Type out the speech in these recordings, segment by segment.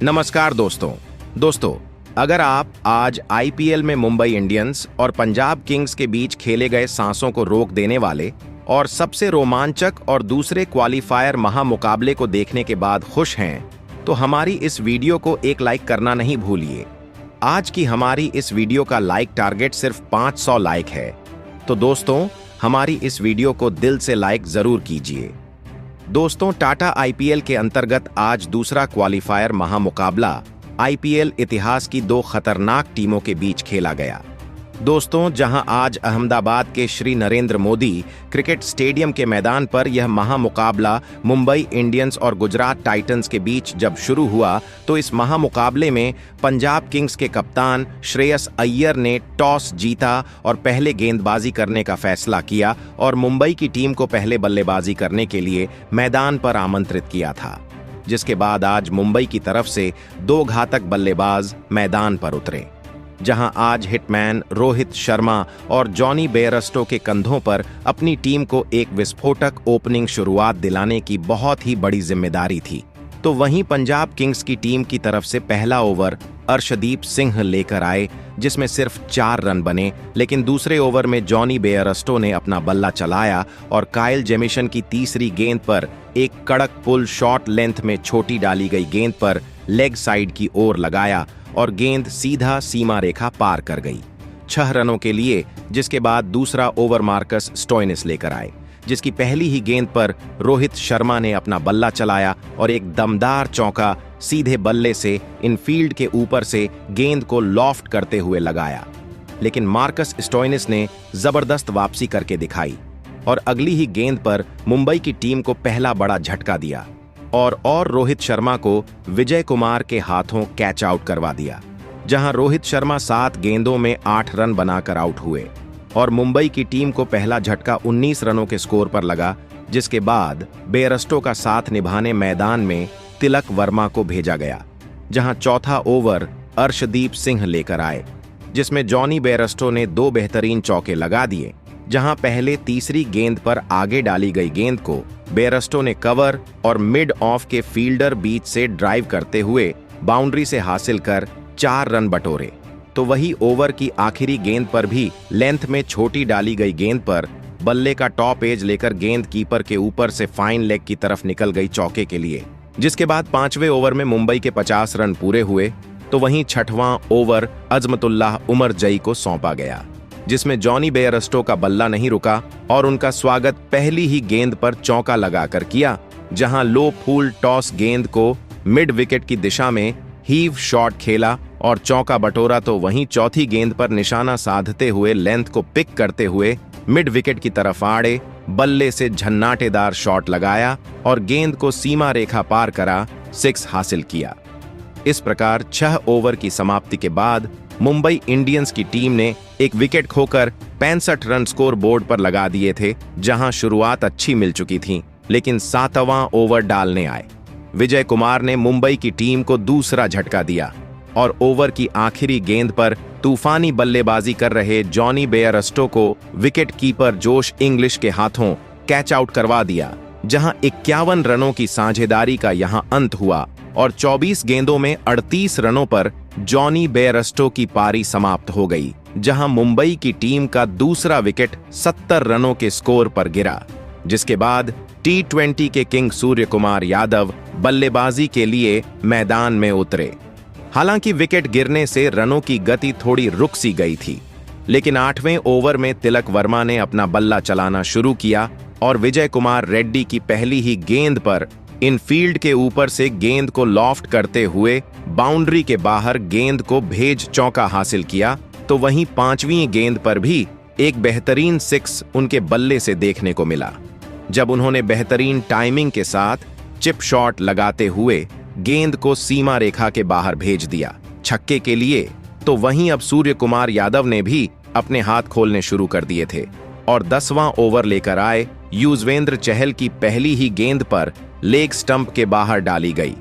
नमस्कार दोस्तों, अगर आप आज आईपीएल में मुंबई इंडियंस और पंजाब किंग्स के बीच खेले गए सांसों को रोक देने वाले और सबसे रोमांचक और दूसरे क्वालिफायर महामुकाबले को देखने के बाद खुश हैं, तो हमारी इस वीडियो को एक लाइक करना नहीं भूलिए। आज की हमारी इस वीडियो का लाइक टारगेट सिर्फ 500 लाइक है, तो दोस्तों हमारी इस वीडियो को दिल से लाइक जरूर कीजिए। दोस्तों, टाटा आईपीएल के अंतर्गत आज दूसरा क्वालिफायर महामुकाबला आईपीएल इतिहास की दो खतरनाक टीमों के बीच खेला गया। दोस्तों, जहां आज अहमदाबाद के श्री नरेंद्र मोदी क्रिकेट स्टेडियम के मैदान पर यह महामुकाबला मुंबई इंडियंस और गुजरात टाइटंस के बीच जब शुरू हुआ, तो इस महामुकाबले में पंजाब किंग्स के कप्तान श्रेयस अय्यर ने टॉस जीता और पहले गेंदबाजी करने का फैसला किया और मुंबई की टीम को पहले बल्लेबाजी करने के लिए मैदान पर आमंत्रित किया था, जिसके बाद आज मुंबई की तरफ से दो घातक बल्लेबाज मैदान पर उतरे, जहां आज हिटमैन रोहित शर्मा और जॉनी बेयरस्टो के कंधों पर अपनी टीम को एक विस्फोटक ओपनिंग शुरुआत दिलाने की बहुत ही बड़ी जिम्मेदारी थी। तो वहीं पंजाब किंग्स की टीम की तरफ से पहला ओवर अर्शदीप सिंह लेकर आए, जिसमें सिर्फ 4 रन बने, लेकिन दूसरे ओवर में जॉनी बेयरस्टो ने अपना बल्ला चलाया और काइल जेमिसन की तीसरी गेंद पर एक कड़क पुल शॉट लेंथ में छोटी डाली गई गेंद पर लेग साइड की ओर लगाया और गेंद सीधा सीमा रेखा पार कर गई 6 रनों के लिए, जिसके बाद दूसरा ओवर मार्कस स्टोइनिस लेकर आए, जिसकी पहली ही गेंद पर रोहित शर्मा ने अपना बल्ला चलाया और एक दमदार चौका सीधे बल्ले से इनफील्ड के ऊपर से गेंद को लॉफ्ट करते हुए लगाया। लेकिन मार्कस स्टोइनिस ने जबरदस्त वापसी करके दिखाई और अगली ही गेंद पर मुंबई की टीम को पहला बड़ा झटका दिया और रोहित शर्मा को विजय कुमार के हाथों कैच आउट करवा दिया, जहां रोहित शर्मा 7 गेंदों में 8 रन बनाकर आउट हुए और मुंबई की टीम को पहला झटका 19 रनों के स्कोर पर लगा, जिसके बाद बेयरस्टो का साथ निभाने मैदान में तिलक वर्मा को भेजा गया, जहां चौथा ओवर अर्शदीप सिंह लेकर आए, जिसमें जॉनी बेयरस्टो ने 2 बेहतरीन चौके लगा दिए, जहां पहले तीसरी गेंद पर आगे डाली गई गेंद को बेयरस्टो ने कवर और मिड ऑफ के फील्डर बीच से ड्राइव करते हुए बाउंड्री से हासिल कर 4 रन बटोरे। तो वही ओवर की आखिरी गेंद पर भी लेंथ में छोटी डाली गई गेंद पर बल्ले का टॉप एज लेकर गेंद कीपर के ऊपर से फाइन लेग की तरफ निकल गई चौके के लिए, जिसके बाद 5वें ओवर में मुंबई के 50 रन पूरे हुए। तो वहीं 6वां ओवर अजमतुल्लाह उमर जई को सौंपा गया, जिसमें जॉनी बेयरस्टो का बल्ला नहीं रुका और उनका स्वागत पहली ही गेंद पर चौका लगाकर किया, जहां लो फूल टॉस गेंद को मिड विकेट की दिशा में हीव शॉट खेला और चौका बटोरा। तो वहीं चौथी गेंद पर निशाना साधते हुए लेंथ को पिक करते हुए मिड विकेट की तरफ आड़े बल्ले से झन्नाटेदार शॉट लगाया और गेंद को सीमा रेखा पार करा 6 हासिल किया। इस प्रकार 6 ओवर की समाप्ति के बाद मुंबई इंडियंस की टीम ने एक विकेट खोकर 65 रन स्कोर बोर्ड पर लगा दिए थे, जहां शुरुआत अच्छी मिल चुकी थी, लेकिन 7वां ओवर डालने आए विजय कुमार ने मुंबई की टीम को दूसरा झटका दिया और ओवर की आखिरी गेंद पर तूफानी बल्लेबाजी कर रहे जॉनी बेयरस्टो को विकेट कीपर जोश इंग्लिश के हाथों कैच आउट करवा दिया, जहां 51 रनों की साझेदारी का यहां अंत हुआ और 24 गेंदों में 38 रनों पर जॉनी बेयरस्टो की पारी समाप्त हो गई, जहां मुंबई की टीम का दूसरा विकेट 70 रनों के स्कोर पर गिरा, जिसके बाद T20 के किंग सूर्य कुमार यादव बल्लेबाजी के लिए मैदान में उतरे। हालांकि विकेट गिरने से रनों की गति थोड़ी रुक सी गई थी, लेकिन 8वें ओवर में तिलक वर्मा ने अपना बल्ला चलाना शुरू किया और विजय कुमार रेड्डी की पहली ही गेंद पर इनफील्ड के ऊपर से गेंद को लॉफ्ट करते हुए बाउंड्री के बाहर गेंद को भेज चौका हासिल किया। तो वहीं 5वीं गेंद पर भी एक बेहतरीन 6 उनके बल्ले से देखने को मिला, जब उन्होंने बेहतरीन टाइमिंग के साथ चिप शॉट लगाते हुए गेंद को सीमा रेखा के बाहर भेज दिया छक्के के लिए। तो वहीं अब सूर्य कुमार यादव ने भी अपने हाथ खोलने शुरू कर दिए थे और 10वां ओवर लेकर आए युजवेंद्र चहल की पहली ही गेंद पर लेग स्टंप के बाहर डाली गई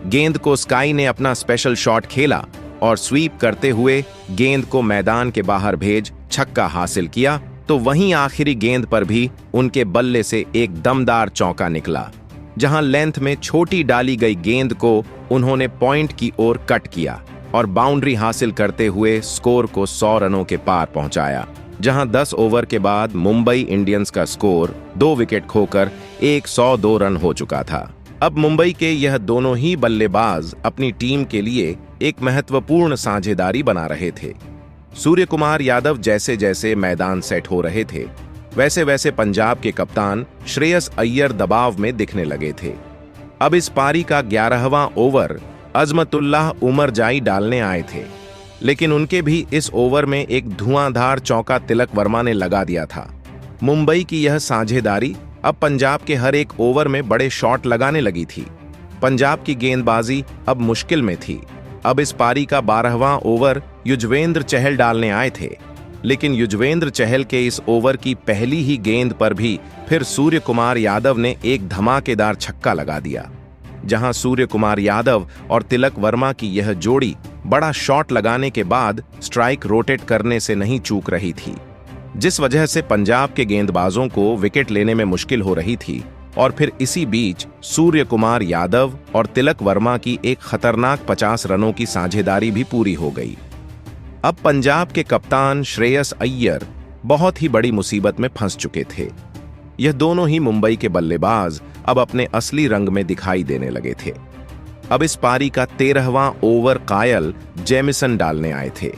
गेंद को स्काई ने अपना स्पेशल शॉट खेला और स्वीप करते हुए गेंद को मैदान के बाहर भेज छक्का हासिल किया। तो वहीं आखिरी गेंद पर भी उनके बल्ले से एक दमदार चौका निकला जहां लेंथ में छोटी डाली गई गेंद को उन्होंने पॉइंट की ओर कट किया और बाउंड्री हासिल करते हुए स्कोर को 100 रनों के पार पहुंचाया, जहां 10 ओवर के बाद मुंबई इंडियंस का स्कोर 2 विकेट खोकर 102 रन हो चुका था। अब मुंबई के यह दोनों ही बल्लेबाज अपनी टीम के लिए एक महत्वपूर्ण साझेदारी बना रहे थे। सूर्य कुमार यादव जैसे जैसे मैदान सेट हो रहे थे, वैसे वैसे पंजाब के कप्तान श्रेयस अय्यर दबाव में दिखने लगे थे। अब इस पारी का 11वां ओवर अजमतुल्लाह उमर जाई डालने आए थे, लेकिन उनके भी इस ओवर में एक धुआंधार चौका तिलक वर्मा ने लगा दिया था। मुंबई की यह साझेदारी अब पंजाब के हर एक ओवर में बड़े शॉट लगाने लगी थी। पंजाब की गेंदबाजी अब मुश्किल में थी। अब इस पारी का 12वां ओवर युजवेंद्र चहल डालने आए थे, लेकिन युजवेंद्र चहल के इस ओवर की पहली ही गेंद पर भी फिर सूर्य कुमार यादव ने एक धमाकेदार छक्का लगा दिया, जहां सूर्य कुमार यादव और तिलक वर्मा की यह जोड़ी बड़ा शॉट लगाने के बाद स्ट्राइक रोटेट करने से नहीं चूक रही थी, जिस वजह से पंजाब के गेंदबाजों को विकेट लेने में मुश्किल हो रही थी। और फिर इसी बीच सूर्य कुमार यादव और तिलक वर्मा की एक खतरनाक 50 रनों की साझेदारी भी पूरी हो गई। अब पंजाब के कप्तान श्रेयस अय्यर बहुत ही बड़ी मुसीबत में फंस चुके थे। यह दोनों ही मुंबई के बल्लेबाज अब अपने असली रंग में दिखाई देने लगे थे। अब इस पारी का 13वां ओवर कायल जेमिसन डालने आए थे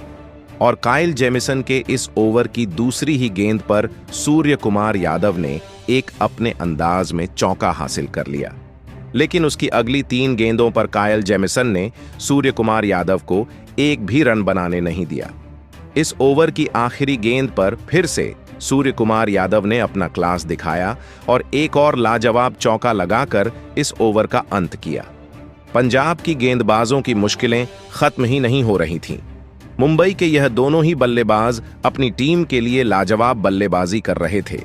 और कायल जेमिसन के इस ओवर की दूसरी ही गेंद पर सूर्य कुमार यादव ने एक अपने अंदाज में चौका हासिल कर लिया, लेकिन उसकी अगली 3 गेंदों पर कायल जेमिसन ने सूर्य कुमार यादव को एक भी रन बनाने नहीं दिया। इस ओवर की आखिरी गेंद पर फिर से सूर्य कुमार यादव ने अपना क्लास दिखाया और एक और लाजवाब चौका लगाकर इस ओवर का अंत किया। पंजाब की गेंदबाजों की मुश्किलें खत्म ही नहीं हो रही थीं। मुंबई के यह दोनों ही बल्लेबाज अपनी टीम के लिए लाजवाब बल्लेबाजी कर रहे थे,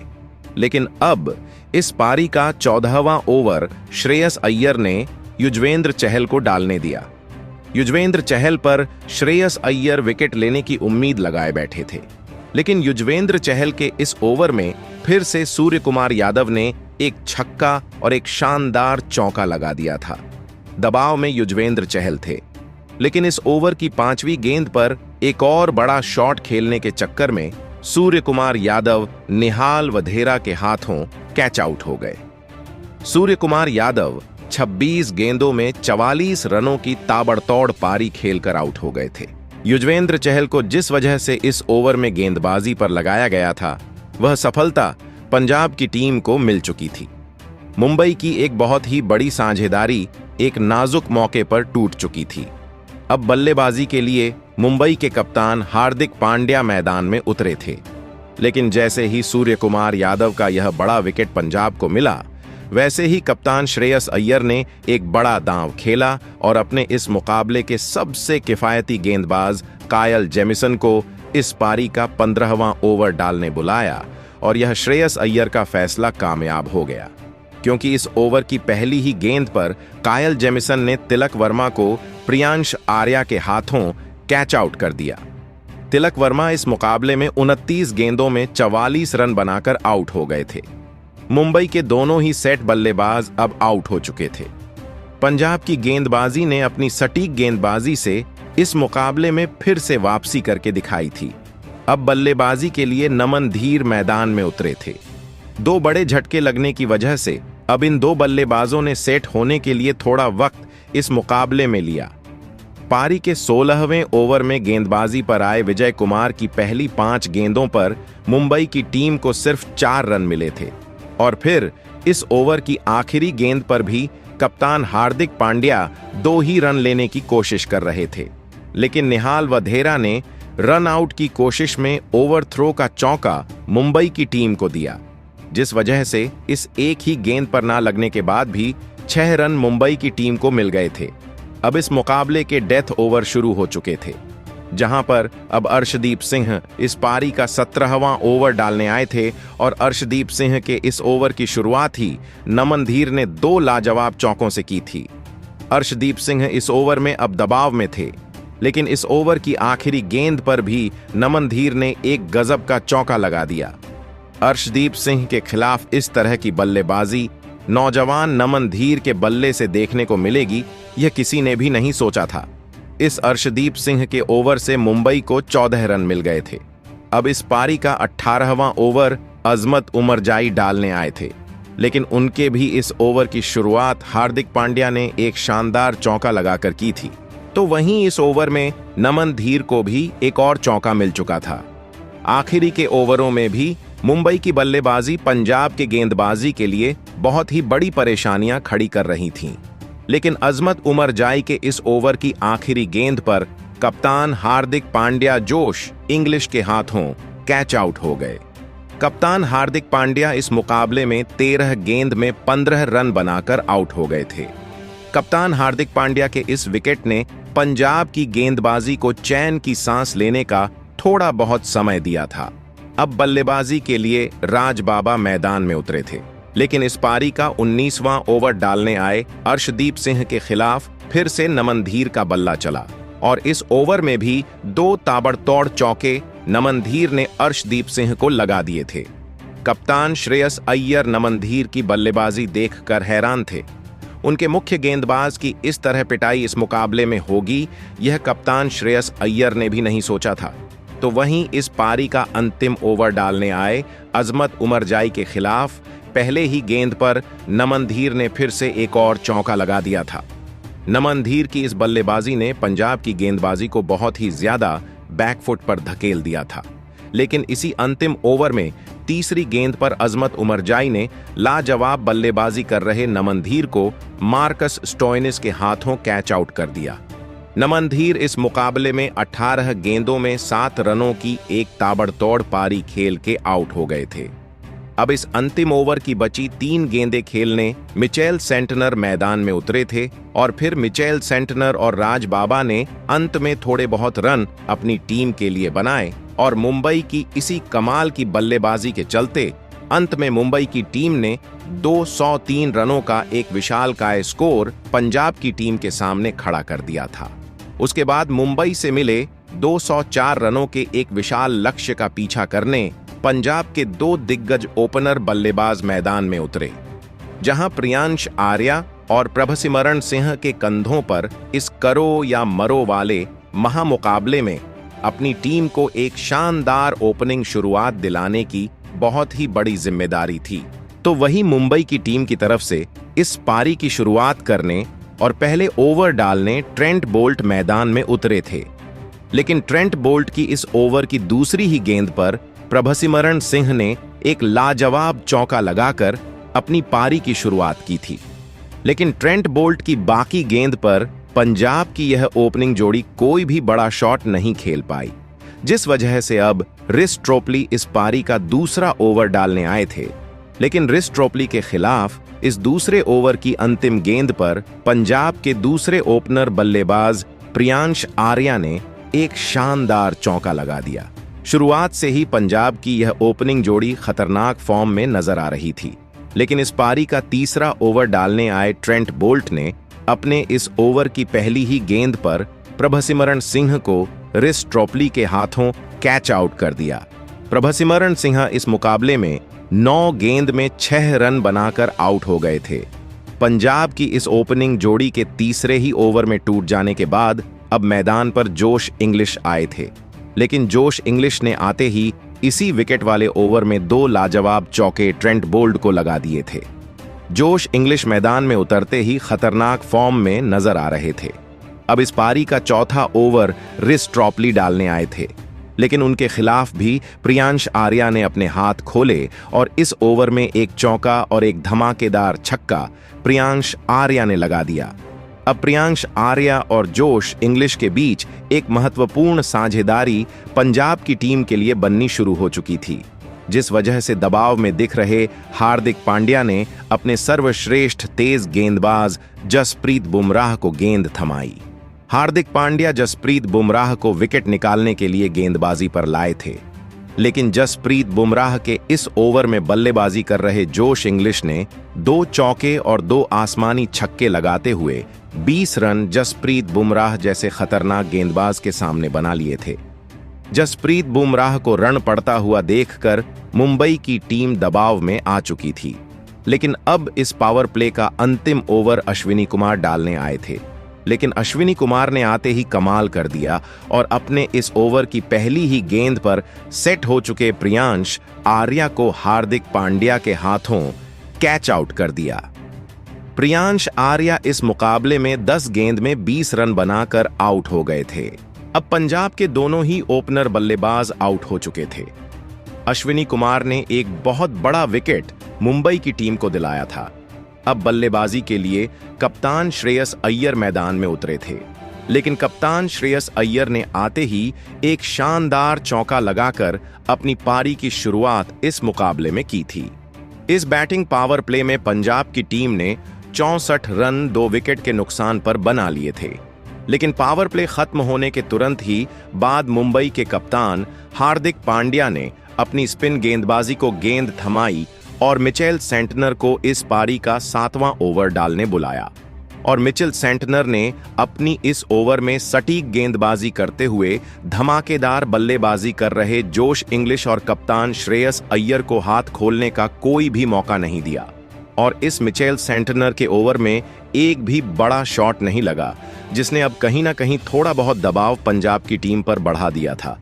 लेकिन अब इस पारी का 14वां ओवर श्रेयस अय्यर ने युजवेंद्र चहल को डालने दिया। युजवेंद्र चहल पर श्रेयस अय्यर विकेट लेने की उम्मीद लगाए बैठे थे, लेकिन युजवेंद्र चहल के इस ओवर में फिर से सूर्य कुमार यादव ने एक छक्का और एक शानदार चौका लगा दिया था। दबाव में युजवेंद्र चहल थे, लेकिन इस ओवर की 5वीं गेंद पर एक और बड़ा शॉट खेलने के चक्कर में सूर्य कुमार यादव निहाल वधेरा के हाथों कैच आउट हो गए। सूर्य कुमार यादव 26 गेंदों में 44 रनों की ताबड़तोड़ पारी खेलकर आउट हो गए थे। युजवेंद्र चहल को जिस वजह से इस ओवर में गेंदबाजी पर लगाया गया था, वह सफलता पंजाब की टीम को मिल चुकी थी। मुंबई की एक बहुत ही बड़ी साझेदारी एक नाजुक मौके पर टूट चुकी थी। अब बल्लेबाजी के लिए मुंबई के कप्तान हार्दिक पांड्या मैदान में उतरे थे, लेकिन जैसे ही सूर्य कुमार यादव का यह बड़ा विकेट पंजाब को मिला, वैसे ही कप्तान श्रेयस अय्यर ने एक बड़ा दांव खेला और अपने इस मुकाबले के सबसे किफायती गेंदबाज कायल जेमिसन को इस पारी का 15वां ओवर डालने बुलाया और यह श्रेयस अय्यर का फैसला कामयाब हो गया, क्योंकि इस ओवर की पहली ही गेंद पर कायल जेमिसन ने तिलक वर्मा को प्रियांश आर्या के हाथों कैच आउट कर दिया। तिलक वर्मा इस मुकाबले में 29 गेंदों में 44 रन बनाकर आउट हो गए थे। मुंबई के दोनों ही सेट बल्लेबाज अब आउट हो चुके थे। पंजाब की गेंदबाजी ने अपनी सटीक गेंदबाजी से इस मुकाबले में फिर से वापसी करके दिखाई थी। अब बल्लेबाजी के लिए नमन धीर मैदान में उतरे थे। 2 बड़े झटके लगने की वजह से अब इन 2 बल्लेबाजों ने सेट होने के लिए थोड़ा वक्त इस मुकाबले में लिया। पारी के 16वें ओवर में गेंदबाजी पर आए विजय कुमार की पहली 5 गेंदों पर मुंबई की टीम को सिर्फ 4 रन मिले थे और फिर इस ओवर की आखिरी गेंद पर भी कप्तान हार्दिक पांड्या 2 ही रन लेने की कोशिश कर रहे थे, लेकिन निहाल वधेरा ने रन आउट की कोशिश में ओवरथ्रो का चौका मुंबई की टीम को दिया, जिस वजह से इस एक ही गेंद पर ना लगने के बाद भी 6 रन मुंबई की टीम को मिल गए थे। अब इस मुकाबले के डेथ ओवर शुरू हो चुके थे, जहां पर अब अर्शदीप सिंह इस पारी का 17वां ओवर डालने आए थे और अर्शदीप सिंह के इस ओवर की शुरुआत ही नमन धीर ने 2 लाजवाब चौकों से की थी। अर्शदीप सिंह इस ओवर में अब दबाव में थे, लेकिन इस ओवर की आखिरी गेंद पर भी नमन धीर ने एक गजब का चौका लगा दिया। अर्शदीप सिंह के खिलाफ इस तरह की बल्लेबाजी नौजवान नमन धीर के बल्ले से देखने को मिलेगी, यह किसी ने भी नहीं सोचा था। इस अर्शदीप सिंह के ओवर से मुंबई को 14 रन मिल गए थे। अब इस पारी का 18वां ओवर अजमत उमरजाई डालने आए थे, लेकिन उनके भी इस ओवर की शुरुआत हार्दिक पांड्या ने एक शानदार चौका लगाकर की थी। तो वहीं इस ओवर में नमन धीर को भी एक और चौका मिल चुका था। आखिरी के ओवरों में भी मुंबई की बल्लेबाजी पंजाब के गेंदबाजी के लिए बहुत ही बड़ी परेशानियां खड़ी कर रही थीं। लेकिन अजमत उमरजाई के इस ओवर की आखिरी गेंद पर कप्तान हार्दिक पांड्या जोश इंग्लिश के हाथों कैच आउट हो गए। कप्तान हार्दिक पांड्या इस मुकाबले में 13 गेंद में 15 रन बनाकर आउट हो गए थे। कप्तान हार्दिक पांड्या के इस विकेट ने पंजाब की गेंदबाजी को चैन की सांस लेने का थोड़ा बहुत समय दिया था। अब बल्लेबाजी के लिए राज बाबा मैदान में उतरे थे, लेकिन इस पारी का 19वां ओवर डालने आए अर्शदीप सिंह के खिलाफ फिर से नमन धीर का बल्ला चला और इस ओवर में भी 2 ताबड़तोड़ चौके नमन धीर ने अर्शदीप सिंह को लगा दिए थे। कप्तान श्रेयस अय्यर नमन धीर की बल्लेबाजी देखकर हैरान थे। उनके मुख्य गेंदबाज की इस तरह पिटाई इस मुकाबले में होगी, यह कप्तान श्रेयस अय्यर ने भी नहीं सोचा था। तो वहीं इस पारी का अंतिम ओवर डालने आए अजमत उमरजाई के खिलाफ पहले ही गेंद पर नमन धीर ने फिर से एक और चौका लगा दिया था। नमन धीर की इस बल्लेबाजी ने पंजाब की गेंदबाजी को बहुत ही ज्यादा बैकफुट पर धकेल दिया था। लेकिन इसी अंतिम ओवर में तीसरी गेंद पर अजमत उमरजाई ने लाजवाब बल्लेबाजी कर रहे नमन धीर को मार्कस स्टोइनिस के हाथों कैच आउट कर दिया। नमन धीर इस मुकाबले में 18 गेंदों में 7 रनों की एक ताबड़तोड़ पारी खेल के आउट हो गए थे। अब इस अंतिम ओवर की बची 3 गेंदें खेलने मिचेल सेंटनर मैदान में उतरे थे और फिर मिचेल सेंटनर और राज बाबा ने अंत में थोड़े बहुत रन अपनी टीम के लिए बनाए और मुंबई की इसी कमाल की बल्लेबाजी के चलते अंत में मुंबई की टीम ने 203 रनों का एक विशालकाय स्कोर पंजाब की टीम के सामने खड़ा कर दिया था। उसके बाद मुंबई से मिले 204 रनों के एक विशाल लक्ष्य का पीछा करने पंजाब के 2 दिग्गज ओपनर बल्लेबाज मैदान में उतरे, जहां प्रियांश आर्या और प्रभसिमरण सिंह के कंधों पर इस करो या मरो वाले महामुकाबले में अपनी टीम को एक शानदार ओपनिंग शुरुआत दिलाने की बहुत ही बड़ी जिम्मेदारी थी। तो वही मुंबई की टीम की तरफ से इस पारी की शुरुआत करने और पहले ओवर डालने ट्रेंट बोल्ट मैदान में उतरे थे। लेकिन ट्रेंट बोल्ट की इस ओवर की दूसरी ही गेंद पर प्रभसिमरण सिंह ने एक लाजवाब चौका लगाकर अपनी पारी की शुरुआत की थी। लेकिन ट्रेंट बोल्ट की बाकी गेंद पर पंजाब की यह ओपनिंग जोड़ी कोई भी बड़ा शॉट नहीं खेल पाई, जिस वजह से अब रिस ट्रोपली इस पारी का दूसरा ओवर डालने आए थे। लेकिन रिस ट्रोपली के खिलाफ इस दूसरे ओवर की अंतिम गेंद पर पंजाब के दूसरे ओपनर बल्लेबाज प्रियांश आर्या ने एक शानदार चौका लगा दिया। शुरुआत से ही पंजाब की यह ओपनिंग जोड़ी खतरनाक फॉर्म में नजर आ रही थी। लेकिन इस पारी का तीसरा ओवर डालने आए ट्रेंट बोल्ट ने अपने इस ओवर की पहली ही गेंद पर प्रभसिमरण सिंह को रिस ट्रोपली के हाथों कैच आउट कर दिया। प्रभसिमरण सिंह इस मुकाबले में 9 गेंद में 6 रन बनाकर आउट हो गए थे। पंजाब की इस ओपनिंग जोड़ी के तीसरे ही ओवर में टूट जाने के बाद अब मैदान पर जोश इंग्लिश आए थे। लेकिन जोश इंग्लिश ने आते ही इसी विकेट वाले ओवर में 2 लाजवाब चौके ट्रेंट बोल्ट को लगा दिए थे। जोश इंग्लिश मैदान में उतरते ही खतरनाक फॉर्म में नजर आ रहे थे। अब इस पारी का चौथा ओवर रिस ट्रोपली डालने आए थे, लेकिन उनके खिलाफ भी प्रियांश आर्या ने अपने हाथ खोले और इस ओवर में एक चौका और एक धमाकेदार छक्का प्रियांश आर्या ने लगा दिया। अब प्रियांश आर्या और जोश इंग्लिश के बीच एक महत्वपूर्ण साझेदारी पंजाब की टीम के लिए बननी शुरू हो चुकी थी, जिस वजह से दबाव में दिख रहे हार्दिक पांड्या ने अपने सर्वश्रेष्ठ तेज गेंदबाज जसप्रीत बुमराह को गेंद थमाई। हार्दिक पांड्या जसप्रीत बुमराह को विकेट निकालने के लिए गेंदबाजी पर लाए थे, लेकिन जसप्रीत बुमराह के इस ओवर में बल्लेबाजी कर रहे जोश इंग्लिश ने 2 चौके और 2 आसमानी छक्के लगाते हुए 20 रन जसप्रीत बुमराह जैसे खतरनाक गेंदबाज के सामने बना लिए थे। जसप्रीत बुमराह को रन पड़ता हुआ देखकर मुंबई की टीम दबाव में आ चुकी थी। लेकिन अब इस पावर प्ले का अंतिम ओवर अश्विनी कुमार डालने आए थे। लेकिन अश्विनी कुमार ने आते ही कमाल कर दिया और अपने इस ओवर की पहली ही गेंद पर सेट हो चुके प्रियांश आर्या को हार्दिक पांड्या के हाथों कैच आउट कर दिया। प्रियांश आर्या इस मुकाबले में 10 गेंद में 20 रन बनाकर आउट हो गए थे। अब पंजाब के दोनों ही ओपनर बल्लेबाज आउट हो चुके थे। अश्विनी कुमार ने एक बहुत बड़ा विकेट मुंबई की टीम को दिलाया था। अब बल्लेबाजी के लिए कप्तान श्रेयस अय्यर मैदान में उतरे थे, लेकिन कप्तान श्रेयस अय्यर ने आते ही एक शानदार चौका लगाकर अपनी पारी की शुरुआत इस मुकाबले में की थी। इस बैटिंग पावर प्ले में पंजाब की टीम ने 64 रन 2 विकेट के नुकसान पर बना लिए थे, लेकिन पावर प्ले खत्म होने के तुरंत ही बाद मुंबई के कप्तान हार्दिक पांड्या ने अपनी स्पिन गेंदबाजी को गेंद थमाई और मिचेल सेंटनर को इस पारी का 7वां ओवर डालने बुलाया। और मिचेल सेंटनर ने अपनी इस ओवर में सटीक गेंदबाजी करते हुए धमाकेदार बल्लेबाजी कर रहे जोश इंग्लिश और कप्तान श्रेयस अय्यर को हाथ खोलने का कोई भी मौका नहीं दिया। और इस मिचेल सेंटनर के ओवर में एक भी बड़ा शॉट नहीं लगा, जिसने अब कहीं ना कहीं थोड़ा बहुत दबाव पंजाब की टीम पर बढ़ा दिया था।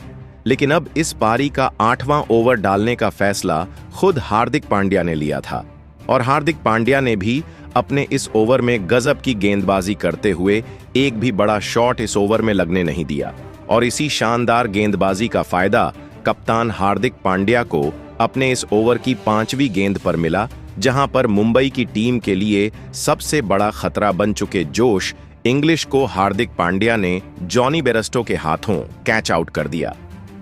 लेकिन अब इस पारी का 8वां ओवर डालने का फैसला खुद हार्दिक पांड्या ने लिया था और हार्दिक पांड्या ने भी अपने इस ओवर में गजब की गेंदबाजी करते हुए एक भी बड़ा शॉट इस ओवर में लगने नहीं दिया। और इसी शानदार गेंदबाजी का फायदा कप्तान हार्दिक पांड्या को अपने इस ओवर की 5वीं गेंद पर मिला, जहां पर मुंबई की टीम के लिए सबसे बड़ा खतरा बन चुके जोश इंग्लिश को हार्दिक पांड्या ने जॉनी बेयरस्टो के हाथों कैच आउट कर दिया।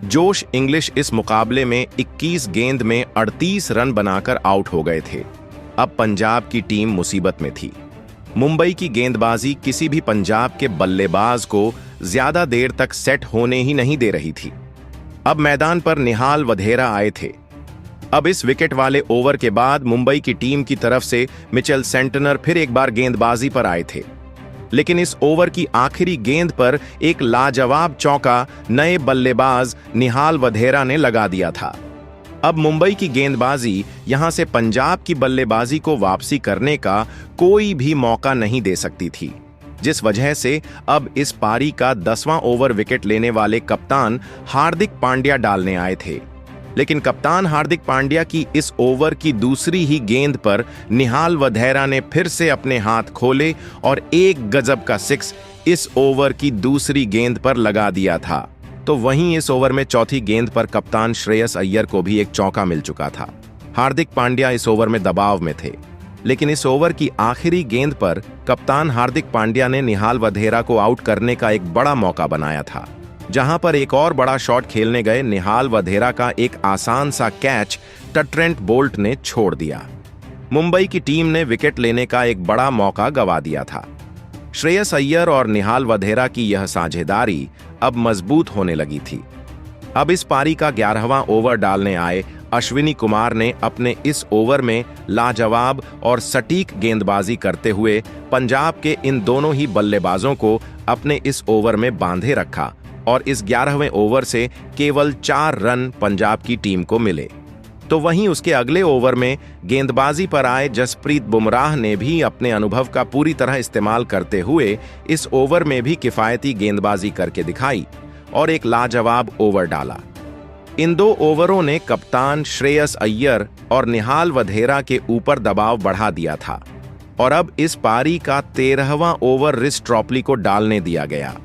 जोश इंग्लिश इस मुकाबले में 21 गेंद में 38 रन बनाकर आउट हो गए थे। अब पंजाब की टीम मुसीबत में थी। मुंबई की गेंदबाजी किसी भी पंजाब के बल्लेबाज को ज्यादा देर तक सेट होने ही नहीं दे रही थी। अब मैदान पर निहाल वधेरा आए थे। अब इस विकेट वाले ओवर के बाद मुंबई की टीम की तरफ से मिचेल सेंटनर फिर एक बार गेंदबाजी पर आए थे, लेकिन इस ओवर की आखिरी गेंद पर एक लाजवाब चौका नए बल्लेबाज निहाल वधेरा ने लगा दिया था। अब मुंबई की गेंदबाजी यहां से पंजाब की बल्लेबाजी को वापसी करने का कोई भी मौका नहीं दे सकती थी, जिस वजह से अब इस पारी का 10वां ओवर विकेट लेने वाले कप्तान हार्दिक पांड्या डालने आए थे। लेकिन कप्तान हार्दिक पांड्या की इस ओवर की दूसरी ही गेंद पर निहाल वधेरा ने फिर से अपने हाथ खोले और एक गजब का 6 इस ओवर की दूसरी गेंद पर लगा दिया था। तो वहीं इस ओवर में चौथी गेंद पर कप्तान श्रेयस अय्यर को भी एक चौका मिल चुका था। हार्दिक पांड्या इस ओवर में दबाव में थे, लेकिन इस ओवर की आखिरी गेंद पर कप्तान हार्दिक पांड्या ने निहाल वधेरा को आउट करने का एक बड़ा मौका बनाया था, जहां पर एक और बड़ा शॉट खेलने गए निहाल वधेरा का एक आसान सा कैच ट्रेंट बोल्ट ने छोड़ दिया। मुंबई की टीम ने विकेट लेने का एक बड़ा मौका गंवा दिया था। श्रेयस अय्यर और निहाल वधेरा की यह साझेदारी अब मजबूत होने लगी थी। अब इस पारी का 11वां ओवर डालने आए अश्विनी कुमार ने अपने इस ओवर में लाजवाब और सटीक गेंदबाजी करते हुए पंजाब के इन दोनों ही बल्लेबाजों को अपने इस ओवर में बांधे रखा और इस 11वें ओवर से केवल 4 रन पंजाब की टीम को मिले। तो वहीं उसके अगले ओवर में गेंदबाजी पर आए जसप्रीत बुमराह ने भी अपने अनुभव का पूरी तरह इस्तेमाल करते हुए इस ओवर में भी किफायती गेंदबाजी करके दिखाई और एक लाजवाब ओवर डाला। इन 2 ओवरों ने कप्तान श्रेयस अय्यर और निहाल वधेरा के ऊपर दबाव बढ़ा दिया था और अब इस पारी का 13वां ओवर रिस ट्रॉपली को डालने दिया गया।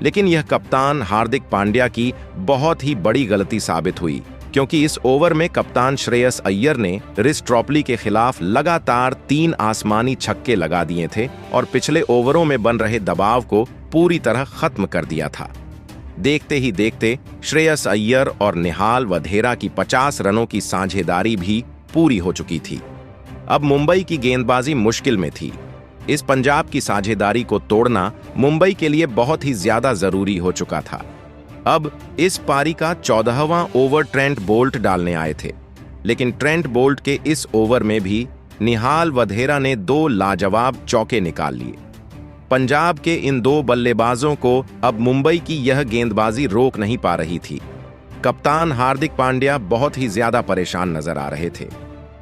लेकिन यह कप्तान हार्दिक पांड्या की बहुत ही बड़ी गलती साबित हुई, क्योंकि इस ओवर में कप्तान श्रेयस अय्यर ने रिस ट्रॉपली के खिलाफ लगातार 3 आसमानी छक्के लगा दिए थे और पिछले ओवरों में बन रहे दबाव को पूरी तरह खत्म कर दिया था। देखते ही देखते श्रेयस अय्यर और निहाल वधेरा की 50 रनों की साझेदारी भी पूरी हो चुकी थी। अब मुंबई की गेंदबाजी मुश्किल में थी। इस पंजाब की साझेदारी को तोड़ना मुंबई के लिए बहुत ही ज्यादा जरूरी हो चुका था। अब इस पारी का 14वां ओवर ट्रेंट बोल्ट डालने आए थे, लेकिन ट्रेंट बोल्ट के इस ओवर में भी निहाल वधेरा ने 2 लाजवाब चौके निकाल लिए। पंजाब के इन 2 बल्लेबाजों को अब मुंबई की यह गेंदबाजी रोक नहीं पा रही थी। कप्तान हार्दिक पांड्या बहुत ही ज्यादा परेशान नजर आ रहे थे।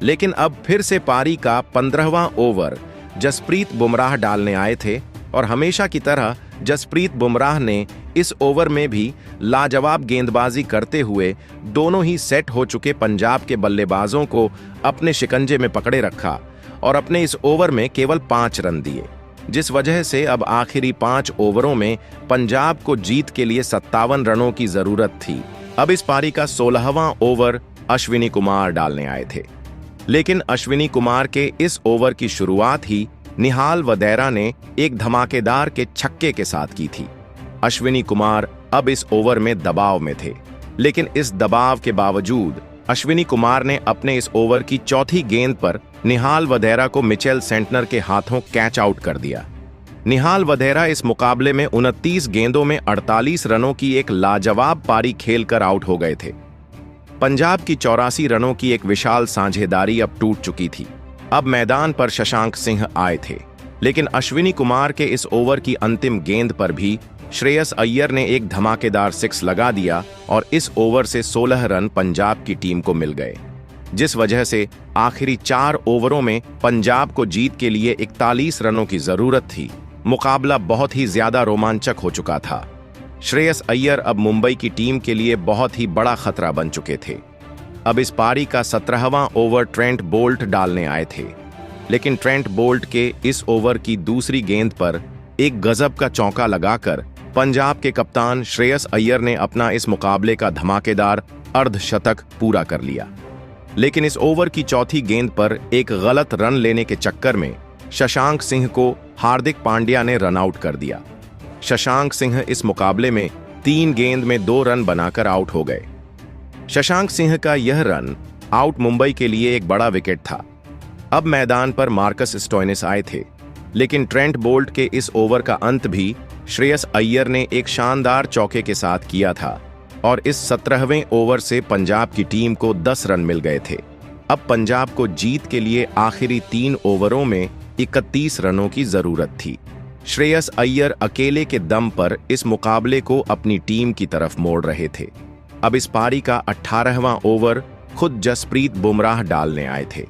लेकिन अब फिर से पारी का 15वां ओवर जसप्रीत बुमराह डालने आए थे और हमेशा की तरह जसप्रीत बुमराह ने इस ओवर में भी लाजवाब गेंदबाजी करते हुए दोनों ही सेट हो चुके पंजाब के बल्लेबाजों को अपने शिकंजे में पकड़े रखा और अपने इस ओवर में केवल 5 रन दिए, जिस वजह से अब आखिरी 5 ओवरों में पंजाब को जीत के लिए 57 रनों की जरूरत थी। अब इस पारी का 16वां ओवर अश्विनी कुमार डालने आए थे, लेकिन अश्विनी कुमार के इस ओवर की शुरुआत ही निहाल वदेरा ने एक धमाकेदार के छक्के के साथ की थी। अश्विनी कुमार अब इस ओवर में दबाव में थे, लेकिन इस दबाव के बावजूद अश्विनी कुमार ने अपने इस ओवर की चौथी गेंद पर निहाल वदेरा को मिचेल सेंटनर के हाथों कैच आउट कर दिया। निहाल वदेरा इस मुकाबले में 29 गेंदों में 48 रनों की एक लाजवाब पारी खेलकर आउट हो गए थे। पंजाब की 84 रनों की एक विशाल साझेदारी अब टूट चुकी थी। अब मैदान पर शशांक सिंह आए थे, लेकिन अश्विनी कुमार के इस ओवर की अंतिम गेंद पर भी श्रेयस अय्यर ने एक धमाकेदार 6 लगा दिया और इस ओवर से 16 रन पंजाब की टीम को मिल गए, जिस वजह से आखिरी 4 ओवरों में पंजाब को जीत के लिए 41 रनों की जरूरत थी। मुकाबला बहुत ही ज्यादा रोमांचक हो चुका था। श्रेयस अय्यर अब मुंबई की टीम के लिए बहुत ही बड़ा खतरा बन चुके थे। अब इस पारी का 17वां ओवर ट्रेंट बोल्ट डालने आए थे, लेकिन ट्रेंट बोल्ट के इस ओवर की दूसरी गेंद पर एक गजब का चौका लगाकर पंजाब के कप्तान श्रेयस अय्यर ने अपना इस मुकाबले का धमाकेदार अर्धशतक पूरा कर लिया। लेकिन इस ओवर की चौथी गेंद पर एक गलत रन लेने के चक्कर में शशांक सिंह को हार्दिक पांड्या ने रन आउट कर दिया। शशांक सिंह इस मुकाबले में 3 गेंद में 2 रन बनाकर आउट हो गए। शशांक सिंह का यह रन आउट मुंबई के लिए एक बड़ा विकेट था। अब मैदान पर मार्कस स्टोइनिस आए थे, लेकिन ट्रेंट बोल्ट के इस ओवर का अंत भी श्रेयस अय्यर ने एक शानदार चौके के साथ किया था और इस 17वें ओवर से पंजाब की टीम को 10 रन मिल गए थे। अब पंजाब को जीत के लिए आखिरी 3 ओवरों में 31 रनों की जरूरत थी। श्रेयस अय्यर अकेले के दम पर इस मुकाबले को अपनी टीम की तरफ मोड़ रहे थे। अब इस पारी का 18वां ओवर खुद जसप्रीत बुमराह डालने आए थे,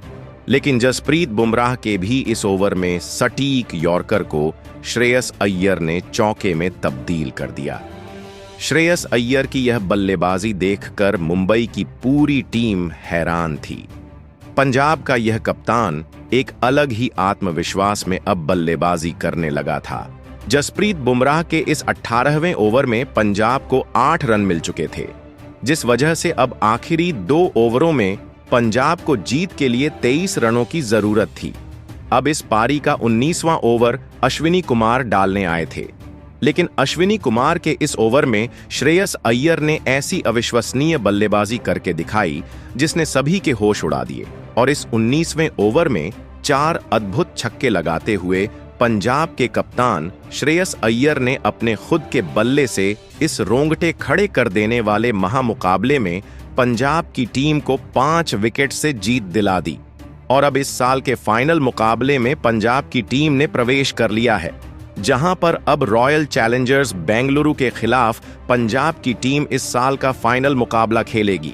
लेकिन जसप्रीत बुमराह के भी इस ओवर में सटीक यॉर्कर को श्रेयस अय्यर ने चौके में तब्दील कर दिया। श्रेयस अय्यर की यह बल्लेबाजी देखकर मुंबई की पूरी टीम हैरान थी। पंजाब का यह कप्तान एक अलग ही आत्मविश्वास में अब बल्लेबाजी करने लगा था। जसप्रीत बुमराह के इस 18वें ओवर में पंजाब को 8 रन मिल चुके थे, जिस वजह से अब आखिरी 2 ओवरों में पंजाब को जीत के लिए 23 रनों की जरूरत थी। अब इस पारी का 19वां ओवर अश्विनी कुमार डालने आए थे, लेकिन अश्विनी कुमार के इस ओवर में श्रेयस अय्यर ने ऐसी अविश्वसनीय बल्लेबाजी करके दिखाई जिसने सभी के होश उड़ा दिए और इस 19वें ओवर में 4 अद्भुत छक्के लगाते हुए पंजाब के कप्तान श्रेयस अय्यर ने अपने खुद के बल्ले से इस रोंगटे खड़े कर देने वाले महामुकाबले में पंजाब की टीम को 5 विकेट से जीत दिला दी और अब इस साल के फाइनल मुकाबले में पंजाब की टीम ने प्रवेश कर लिया है, जहां पर अब रॉयल चैलेंजर्स बेंगलुरु के खिलाफ पंजाब की टीम इस साल का फाइनल मुकाबला खेलेगी।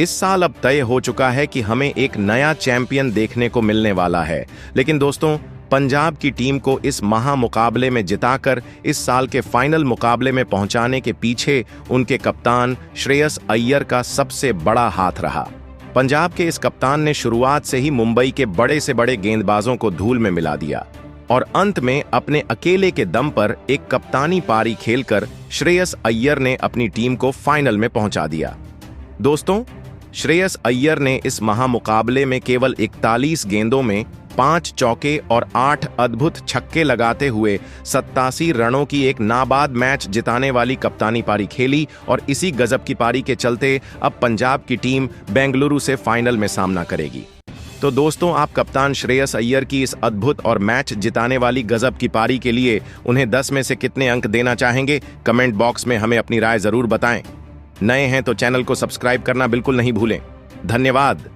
इस साल अब तय हो चुका है कि हमें एक नया चैंपियन देखने को मिलने वाला है, लेकिन दोस्तों पंजाब की टीम को इस महामुकाबले में जिताकर इस साल के फाइनल मुकाबले में पहुंचाने के पीछे उनके कप्तान श्रेयस अय्यर का सबसे बड़ा हाथ रहा। पंजाब के इस कप्तान ने शुरुआत से ही मुंबई के बड़े से बड़े गेंदबाजों को धूल में मिला दिया और अंत में अपने अकेले के दम पर एक कप्तानी पारी खेलकर श्रेयस अय्यर ने अपनी टीम को फाइनल में पहुंचा दिया। दोस्तों, श्रेयस अय्यर ने इस महामुकाबले में केवल 41 गेंदों में 5 चौके और 8 अद्भुत छक्के लगाते हुए 87 रनों की एक नाबाद मैच जिताने वाली कप्तानी पारी खेली और इसी गजब की पारी के चलते अब पंजाब की टीम बेंगलुरु से फाइनल में सामना करेगी। तो दोस्तों, आप कप्तान श्रेयस अय्यर की इस अद्भुत और मैच जिताने वाली गजब की पारी के लिए उन्हें 10 में से कितने अंक देना चाहेंगे? कमेंट बॉक्स में हमें अपनी राय जरूर बताएं। नए हैं तो चैनल को सब्सक्राइब करना बिल्कुल नहीं भूलें। धन्यवाद।